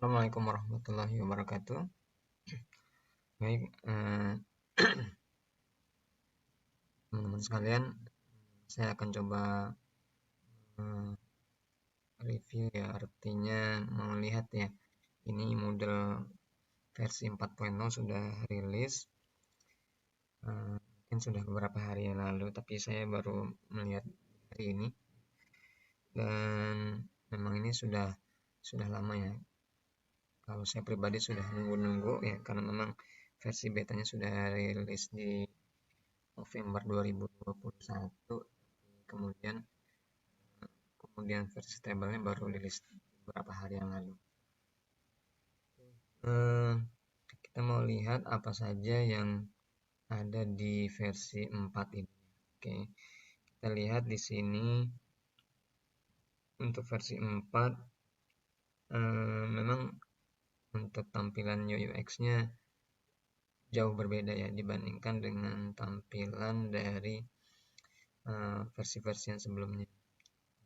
Assalamualaikum warahmatullahi wabarakatuh. Baik, teman-teman sekalian, saya akan coba eh, review ya, artinya melihat ya, ini model versi 4.0 sudah rilis, mungkin sudah beberapa hari yang lalu, tapi saya baru melihat hari ini, dan memang ini sudah lama ya. Kalau saya pribadi sudah nunggu-nunggu ya, karena memang versi betanya sudah rilis di November 2021, kemudian versi stable-nya baru rilis beberapa hari yang lalu. Kita mau lihat apa saja yang ada di versi 4 ini. Oke, kita lihat di sini untuk versi 4 memang untuk tampilan UX-nya jauh berbeda ya dibandingkan dengan tampilan dari versi-versi yang sebelumnya.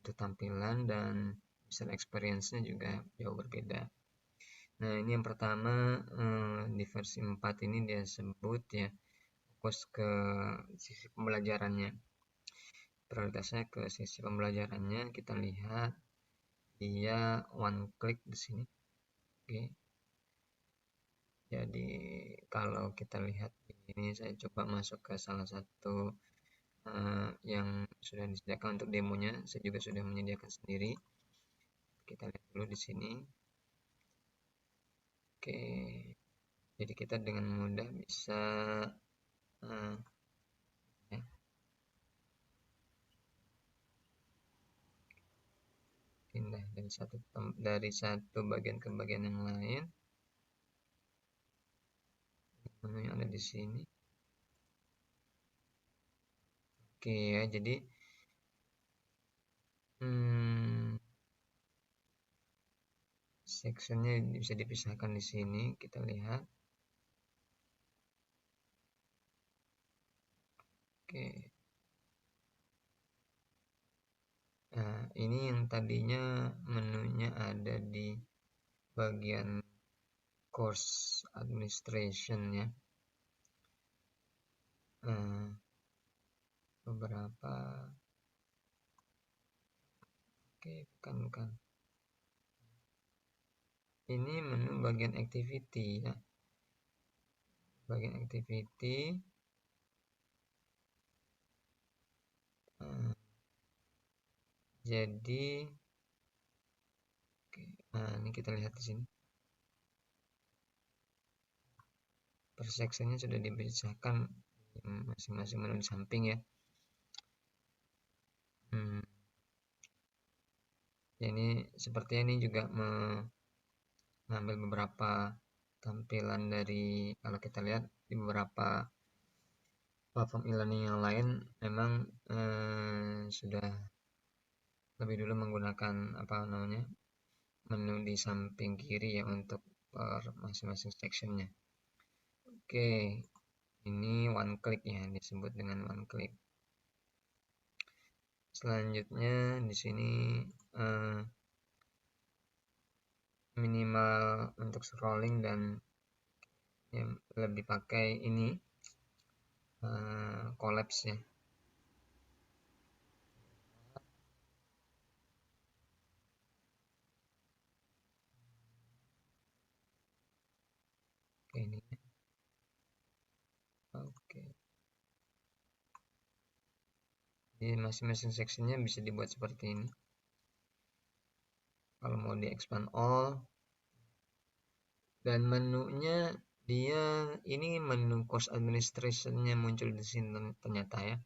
Untuk tampilan dan user experience-nya juga jauh berbeda. Nah, ini yang pertama, di versi 4 ini dia sebut ya, fokus ke sisi pembelajarannya. Prioritasnya ke sisi pembelajarannya, kita lihat dia one click di sini. Oke. Jadi kalau kita lihat ini, saya coba masuk ke salah satu yang sudah disediakan untuk demonya. Saya juga sudah menyediakan sendiri. Kita lihat dulu di sini. Oke. Jadi kita dengan mudah bisa ya, pindah dari satu bagian ke bagian yang lain. Menu yang ada di sini. Oke ya, jadi sectionnya bisa dipisahkan di sini. Kita lihat. Oke. Nah, ini yang tadinya menunya ada di bagian course administration ya. Beberapa. Oke, bukan. Ini menu bagian activity ya. Bagian activity. Jadi, oke. Nah, ini kita lihat di sini. Per sectionnya sudah dipisahkan masing-masing menu di samping ya. Ini sepertinya ini juga mengambil beberapa tampilan dari, kalau kita lihat di beberapa platform e-learning yang lain memang sudah lebih dulu menggunakan menu di samping kiri ya untuk per masing-masing sectionnya. Oke, ini one click ya, disebut dengan one click. Selanjutnya di sini minimal untuk scrolling dan yang lebih pakai ini collapse ya. Oke, ini. Oke. Jadi masing-masing sectionnya bisa dibuat seperti ini. Kalau mau di expand all, dan menunya dia ini menu course administration-nya muncul di sini ternyata ya.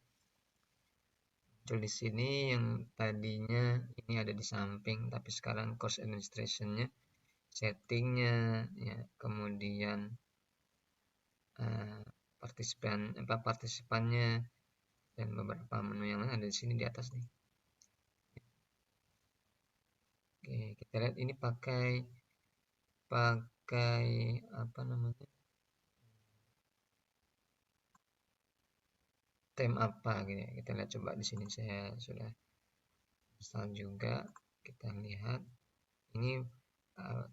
Muncul di sini yang tadinya ini ada di samping, tapi sekarang course administration-nya, settingnya ya, kemudian partisipannya dan beberapa menu yang lain ada di sini di atas nih. Oke, kita lihat ini pakai apa namanya, theme apa gitu ya. Kita lihat coba di sini, saya sudah install juga. Kita lihat ini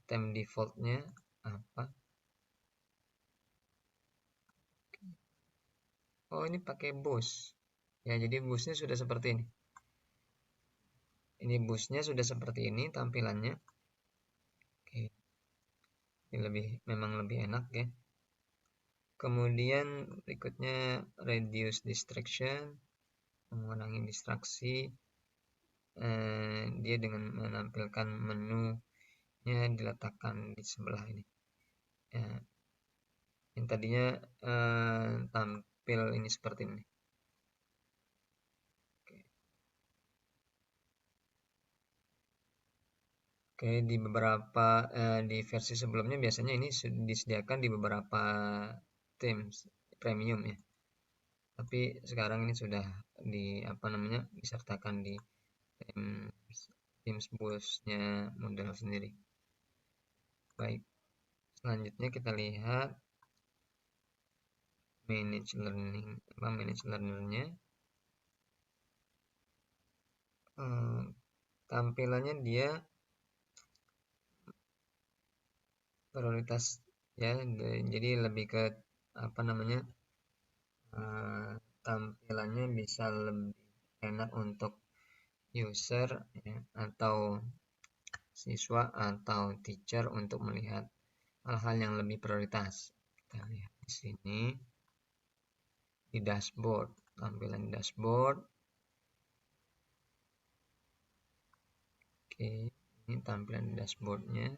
Theme defaultnya apa? Oh, ini pakai boost ya, jadi boostnya sudah seperti ini. Ini boostnya sudah seperti ini tampilannya. Oke, ini memang lebih enak ya. Kemudian berikutnya reduce distraction, mengurangi distraksi. Dia dengan menampilkan menunya diletakkan di sebelah ini ya, yang tadinya tampil ini seperti ini. Oke, di beberapa di versi sebelumnya biasanya ini disediakan di beberapa themes premium ya, tapi sekarang ini sudah disertakan di themes boostnya model sendiri. Baik, selanjutnya kita lihat manage learnernya. Tampilannya dia prioritas ya, jadi lebih ke tampilannya bisa lebih enak untuk user ya, atau siswa atau teacher untuk melihat hal-hal yang lebih prioritas. Kita lihat di sini di dashboard, tampilan dashboard. Oke, ini tampilan dashboardnya.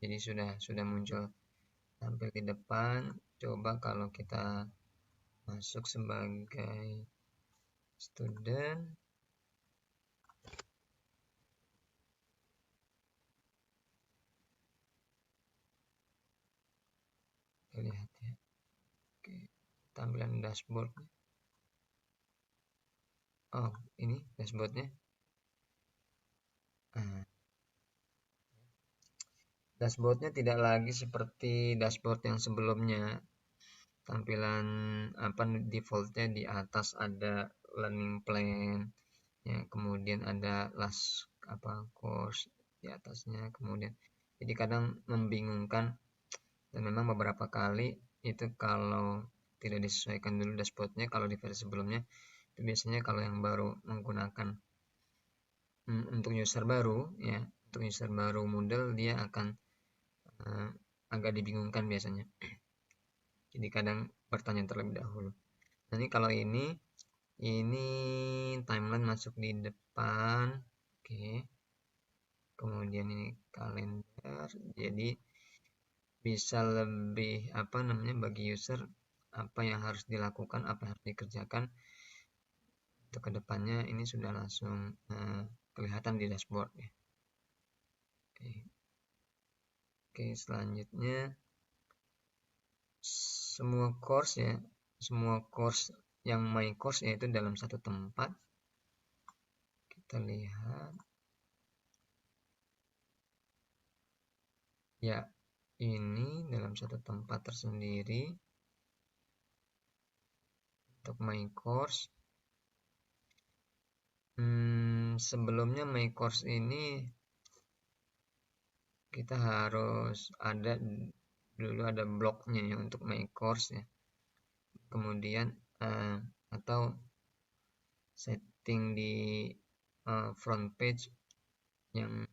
Jadi sudah muncul tampil di depan. Coba kalau kita masuk sebagai student, kita lihat ya. Oke, tampilan dashboard. Oh, ini dashboardnya. Nah, dashboardnya tidak lagi seperti dashboard yang sebelumnya. Tampilan defaultnya di atas ada learning plan ya, kemudian ada last course di atasnya, kemudian jadi kadang membingungkan, dan memang beberapa kali itu kalau tidak disesuaikan dulu dashboardnya, kalau di versi sebelumnya itu biasanya kalau yang baru menggunakan untuk user baru ya, untuk user baru Moodle dia akan agak dibingungkan biasanya. Jadi kadang bertanya terlebih dahulu. Nah, ini kalau ini timeline masuk di depan. Oke. Kemudian ini kalender. Jadi bisa lebih bagi user apa yang harus dilakukan, apa yang harus dikerjakan untuk kedepannya, ini sudah langsung kelihatan di dashboard ya. Oke, selanjutnya semua course yang my course yaitu dalam satu tempat. Kita lihat ya, ini dalam satu tempat tersendiri untuk my course. Sebelumnya my course ini kita harus ada bloknya ya untuk my course ya, kemudian atau setting di front page yang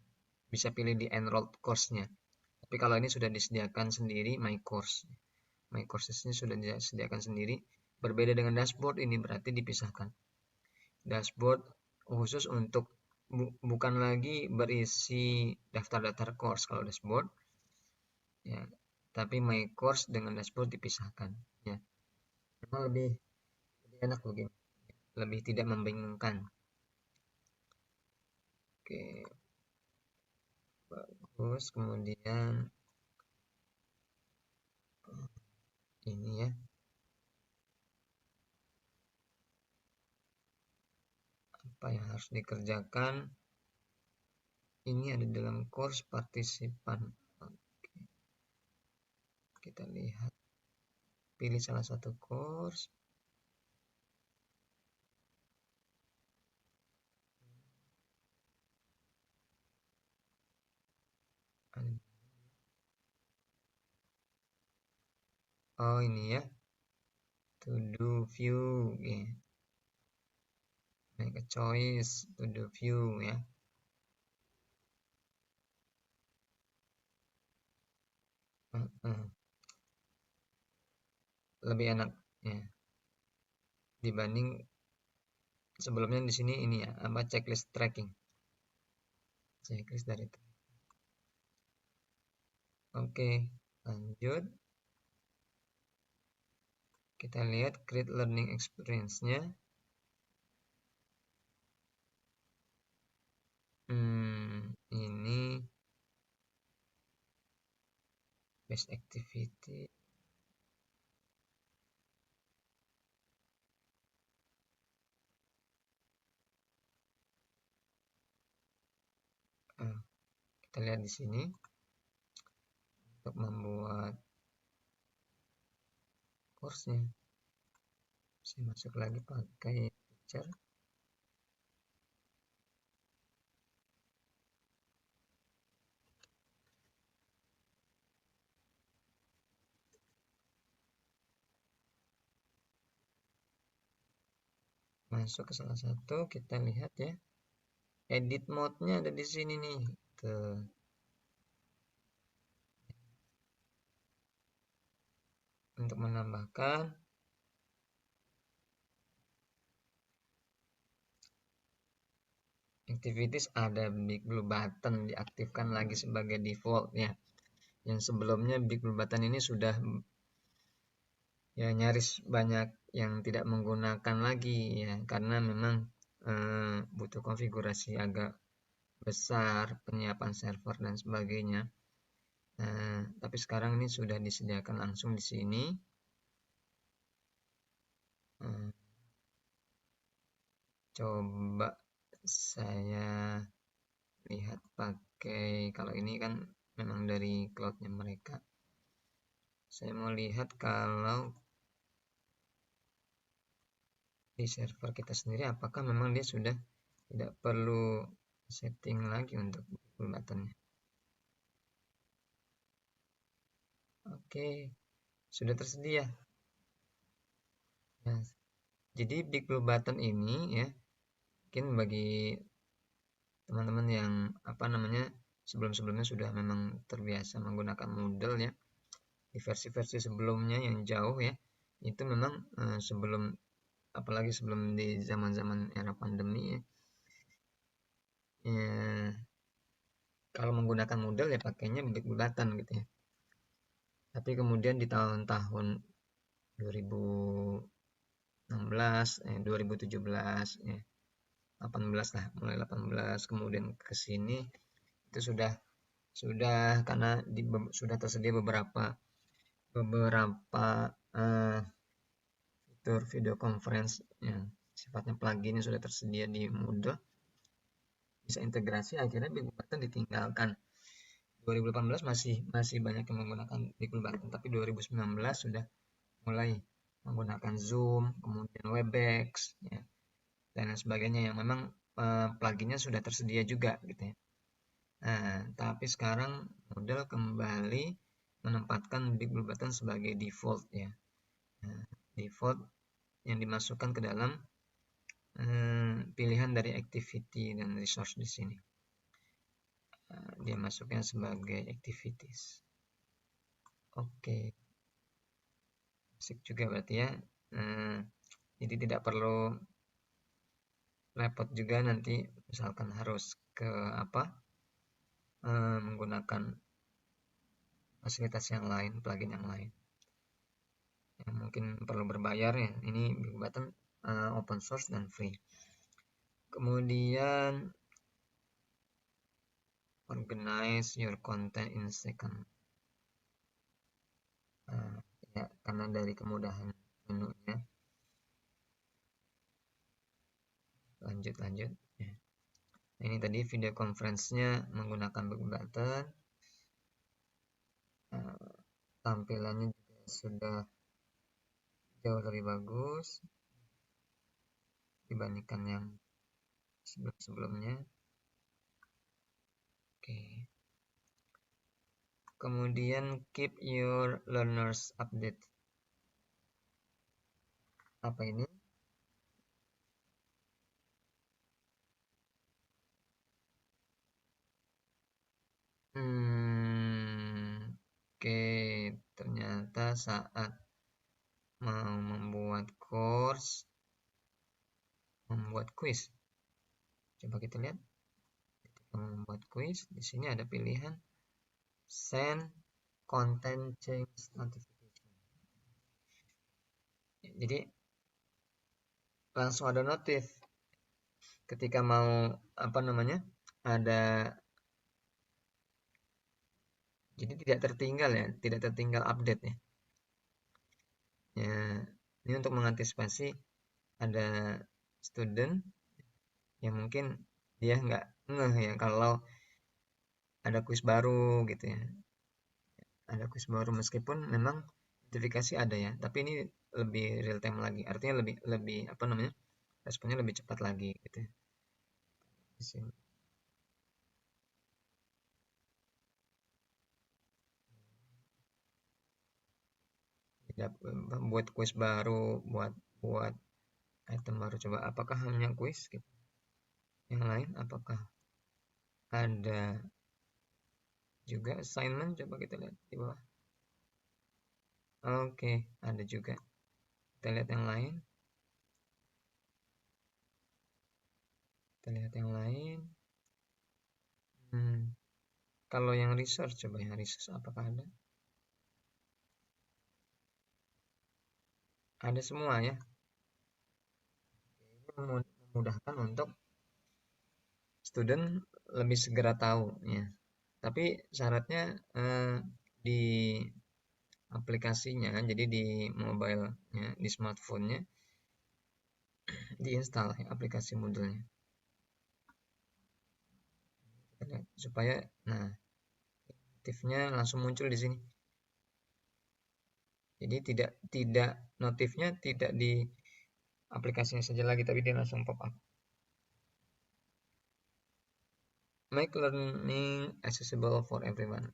bisa pilih di enrolled course-nya. Tapi kalau ini sudah disediakan sendiri my courses ini sudah disediakan sendiri, berbeda dengan dashboard. Ini berarti dipisahkan. Dashboard khusus untuk bukan lagi berisi daftar-daftar course kalau dashboard ya, tapi my course dengan dashboard dipisahkan ya. Memang lebih enak begini, lebih tidak membingungkan. Oke, bagus. Kemudian ini ya, apa yang harus dikerjakan ini ada dalam course partisipan. Oke. Kita lihat, pilih salah satu course. Oh ini ya, to do view ya, make a choice to do view ya. Lebih enak ya dibanding sebelumnya. Di sini ini ya, apa, checklist tracking, checklist dari itu. Oke, lanjut. Kita lihat create learning experience-nya. Ini best activity. Kita lihat di sini untuk membuat course-nya. Saya masuk lagi pakai picture. Masuk ke salah satu, kita lihat ya. Edit mode-nya ada di sini nih. Tuh. Untuk menambahkan activities, ada big blue button diaktifkan lagi sebagai default ya. Yang sebelumnya big blue button ini sudah ya nyaris banyak yang tidak menggunakan lagi ya, karena memang butuh konfigurasi agak besar, penyiapan server dan sebagainya. Tapi sekarang ini sudah disediakan langsung di sini. Coba saya lihat pakai, kalau ini kan memang dari cloudnya mereka. Saya mau lihat kalau di server kita sendiri apakah memang dia sudah tidak perlu setting lagi untuk buttonnya. Oke, sudah tersedia. Nah, jadi big blue button ini ya, mungkin bagi teman-teman yang apa namanya sebelum-sebelumnya sudah memang terbiasa menggunakan Moodle ya, di versi-versi sebelumnya yang jauh ya, itu memang sebelum, apalagi sebelum di zaman-zaman era pandemi ya, kalau menggunakan Moodle ya pakainya big blue button gitu ya. Tapi kemudian di tahun-tahun 2016, 2017 ya, 18 lah, mulai 18 kemudian ke sini itu sudah karena sudah tersedia beberapa fitur video conference yang sifatnya plugin yang sudah tersedia di Moodle, bisa integrasi, akhirnya Big Blue Button ditinggalkan. 2018 masih banyak yang menggunakan Big Blue Button, tapi 2019 sudah mulai menggunakan Zoom, kemudian Webex ya, dan lain sebagainya yang memang pluginnya sudah tersedia juga gitu ya. Nah, tapi sekarang Moodle kembali menempatkan Big Blue Button sebagai default ya. Nah, default yang dimasukkan ke dalam pilihan dari activity dan resource di sini. Dia masuknya sebagai activities. Oke, asik juga berarti ya. Jadi tidak perlu repot juga nanti misalkan harus ke apa menggunakan fasilitas yang lain, plugin yang lain yang mungkin perlu berbayar ya. Ini Big Button open source dan free. Kemudian organize your content in second. Ya, karena dari kemudahan menunya. Lanjut ya. Nah, ini tadi video conference-nya menggunakan Big Button. Tampilannya juga sudah jauh lebih bagus dibandingkan yang sebelum-sebelumnya. Oke. Kemudian keep your learners update. Apa ini? Oke, ternyata saat mau membuat course, membuat quiz. Coba kita lihat. Ketika membuat quiz, di sini ada pilihan send content change notification. Jadi langsung ada notif ketika mau ada, jadi tidak tertinggal ya, tidak tertinggal update ya. Ya, ini untuk mengantisipasi ada student yang mungkin dia nggak ngeh ya kalau ada kuis baru gitu ya. Ada kuis baru meskipun memang notifikasi ada ya, tapi ini lebih real time lagi. Artinya lebih lebih responnya lebih cepat lagi gitu ya. Di sini. Tidak buat kuis baru, buat buat item baru, coba apakah hanya kuis gitu. Yang lain apakah ada juga assignment, coba kita lihat di bawah. Oke, ada juga. Kita lihat yang lain. Kita lihat yang lain. Kalau yang research, coba yang research apakah ada? Ada semua ya. Ini memudahkan untuk student lebih segera tahu ya. Tapi syaratnya di aplikasinya, jadi di mobile-nya, di smartphone-nya diinstal ya, aplikasi Moodle-nya. Supaya notifnya langsung muncul di sini. Jadi tidak notifnya tidak di aplikasinya saja lagi, tapi dia langsung pop up. Make learning accessible for everyone.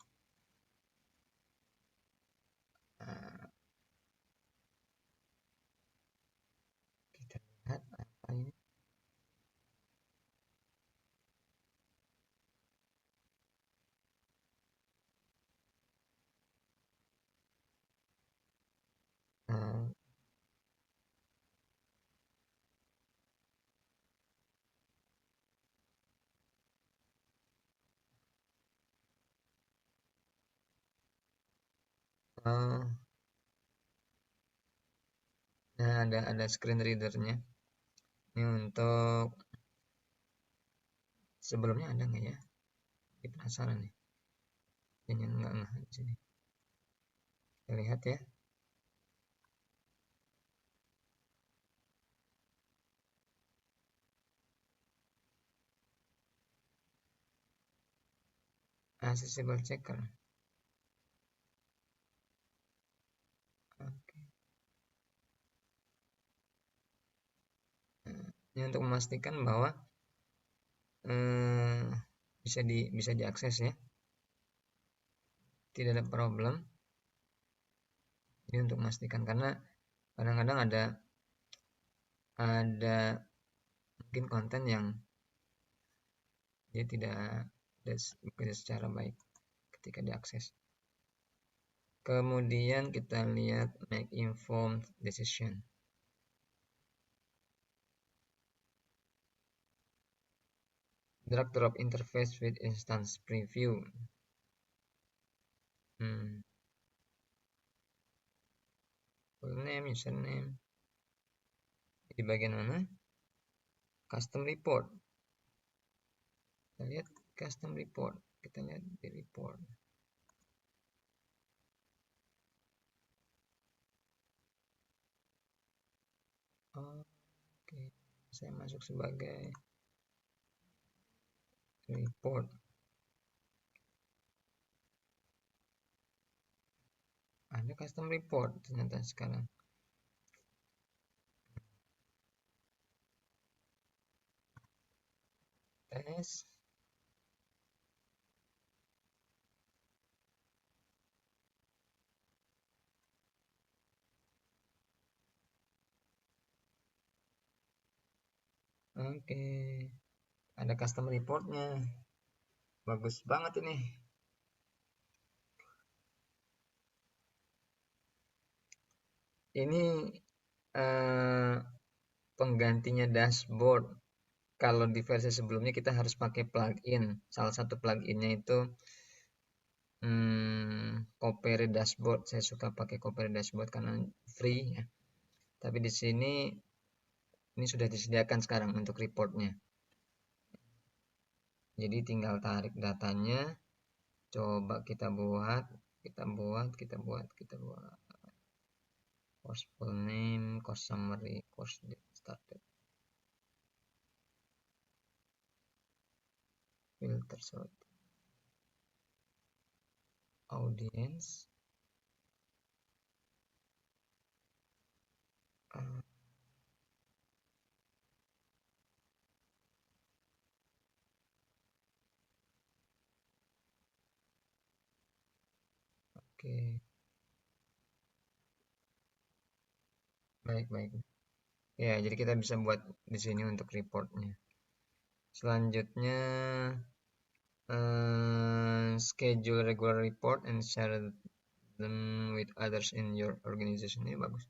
Kita lihat apa ini. Nah, ada screen readernya. Ini untuk sebelumnya ada nggak ya? Ini penasaran nih. Ini nggak di sini. Kita lihat ya. Accessible checker. Oke. Ini untuk memastikan bahwa bisa diakses ya. Tidak ada problem. Ini untuk memastikan karena kadang-kadang ada mungkin konten yang dia tidak bekerja secara baik ketika diakses. Kemudian kita lihat make informed decision. Drag drop interface with instance preview. Full name, username. Di bagian mana? Custom report. Kita lihat custom report. Kita lihat di report. Oke, saya masuk sebagai report. Ada custom report ternyata sekarang. Tes. Oke, ada custom reportnya, bagus banget ini. Ini eh, penggantinya dashboard. Kalau di versi sebelumnya kita harus pakai plugin. Salah satu pluginnya itu Copere Dashboard. Saya suka pakai Copere Dashboard karena free ya. Tapi di sini ini sudah disediakan sekarang untuk reportnya. Jadi tinggal tarik datanya, coba kita buat, kita buat. Course full name, course summary, course started. Filter sort. Audience. Oke, baik. Ya, jadi kita bisa buat di sini untuk reportnya. Selanjutnya, schedule regular report and share them with others in your organization. Ini bagus.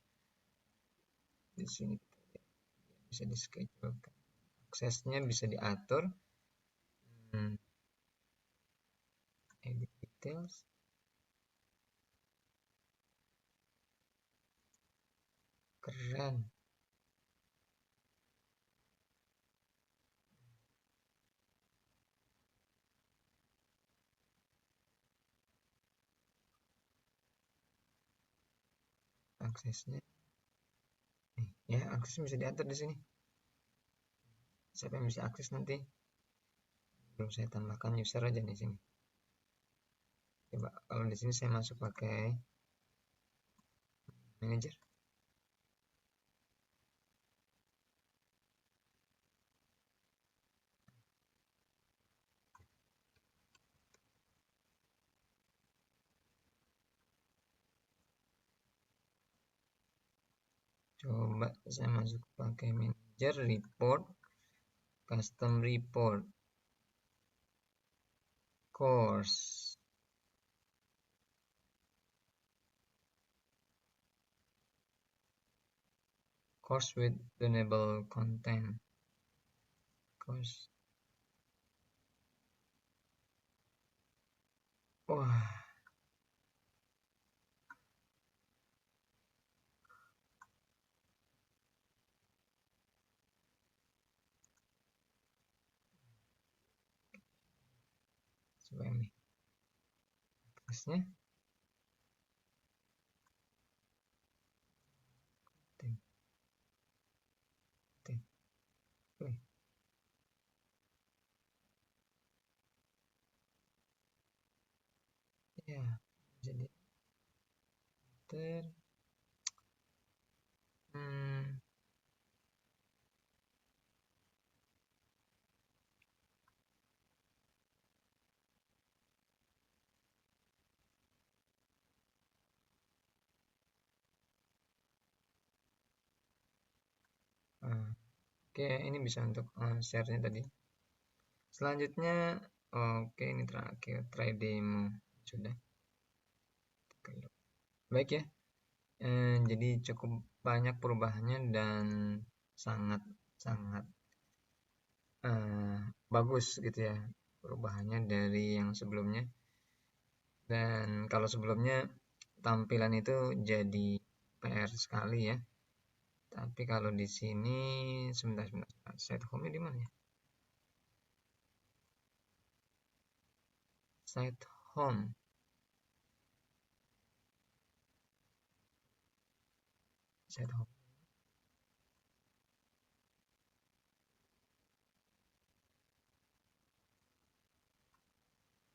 Di sini bisa di schedule. Aksesnya bisa diatur. Edit details. Keren. Aksesnya. Nih, ya, akses bisa diatur di sini. Siapa yang bisa akses nanti? Belum saya tambahkan user aja di sini. Coba kalau di sini saya masuk pakai manager. Coba saya masuk pakai manager report, custom report, course. Course with tunable content. Course. Wah, coba ini. Aksesnya. Ya, jadi ter oke, ini bisa untuk share-nya tadi. Selanjutnya, oke, ini terakhir try demo sudah. Baik ya. Jadi cukup banyak perubahannya dan sangat bagus gitu ya perubahannya dari yang sebelumnya. Dan kalau sebelumnya tampilan itu jadi PR sekali ya. Tapi kalau di sini sebentar. Set home-nya di mana ya? Set home. Set home.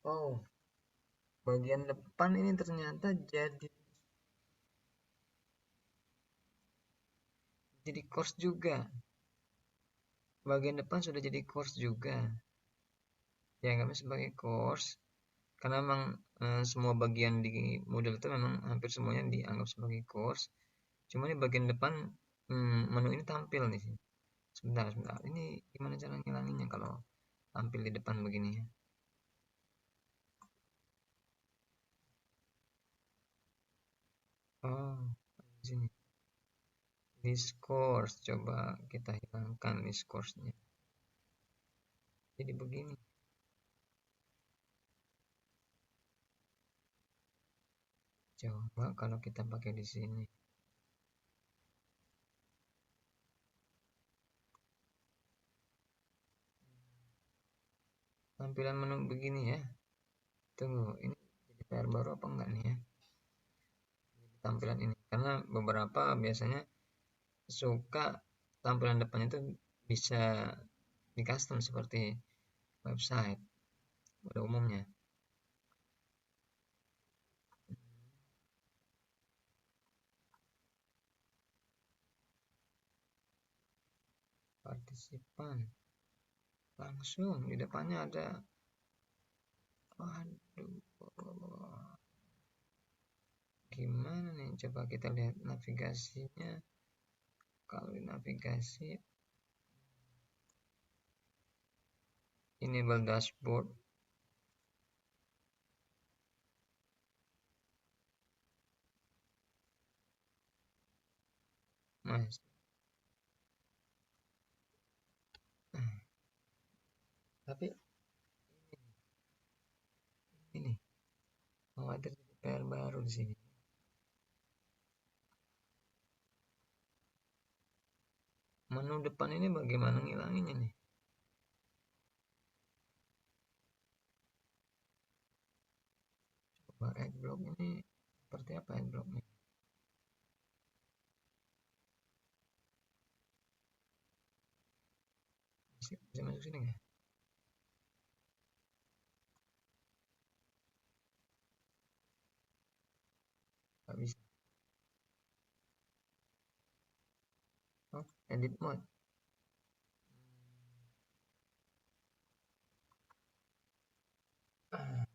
Oh, bagian depan ini ternyata jadi course juga. Bagian depan sudah jadi course juga. Ya, kami sebagai course karena memang semua bagian di model itu memang hampir semuanya dianggap sebagai course. Cuma di bagian depan menu ini tampil di sini. Sebentar, ini gimana cara ngilanginnya kalau tampil di depan begini ya? Oh, di sini. Discourse, coba kita hilangkan discourse-nya. Jadi begini. Coba kalau kita pakai di sini. Tampilan menu begini ya. Tunggu, ini jadi PR baru apa enggak nih ya? Tampilan ini. Karena beberapa biasanya suka tampilan depannya itu bisa di custom seperti website pada umumnya. Partisipan langsung di depannya ada, waduh, gimana nih, coba kita lihat navigasinya. Kalau di navigasi enable dashboard, mas, tapi ini khawatir jadi PR baru di sini. Menu depan ini bagaimana ngilanginnya nih? Coba adblock ini seperti apa adblocknya? Bisa masuk sini nggak? Nggak bisa. Oh, edit mode. Ah,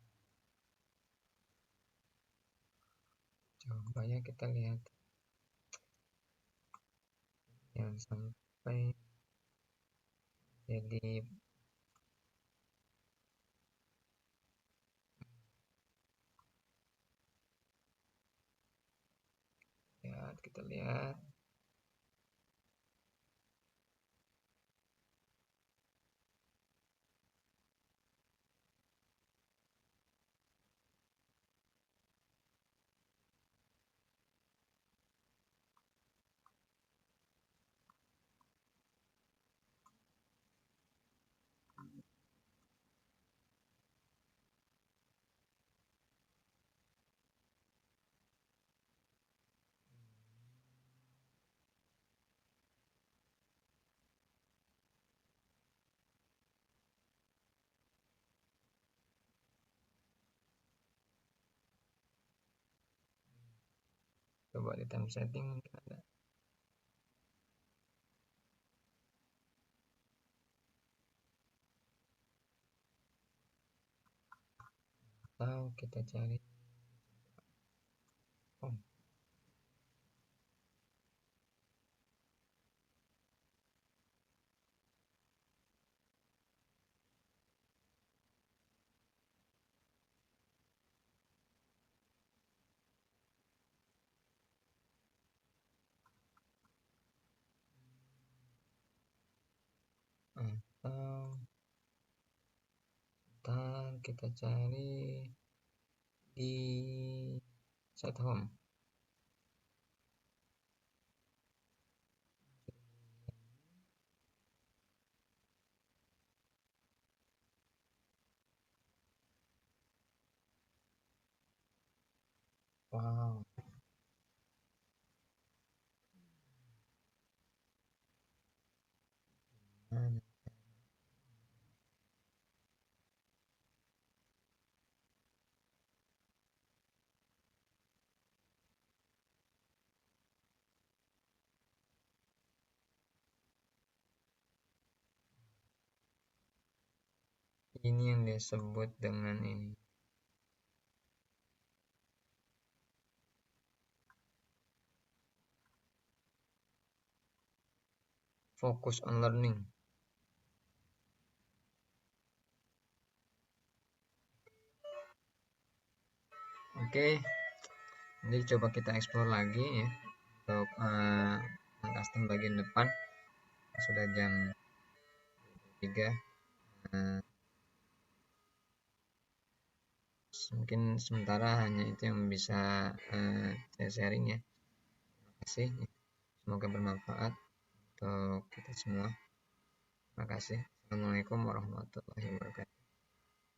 coba ya kita lihat. Jangan sampai jadi, lihat, kita lihat. Coba di time setting mungkin ada. Atau kita cari, oh, atau ntar kita cari di set home. Wow, nah, ini yang disebut dengan ini. Focus on learning. Oke, jadi coba kita explore lagi ya untuk custom bagian depan. Sudah jam 3. uh, Mungkin sementara hanya itu yang bisa saya sharing ya. Terima kasih, semoga bermanfaat untuk kita semua. Terima kasih. Assalamualaikum warahmatullahi wabarakatuh.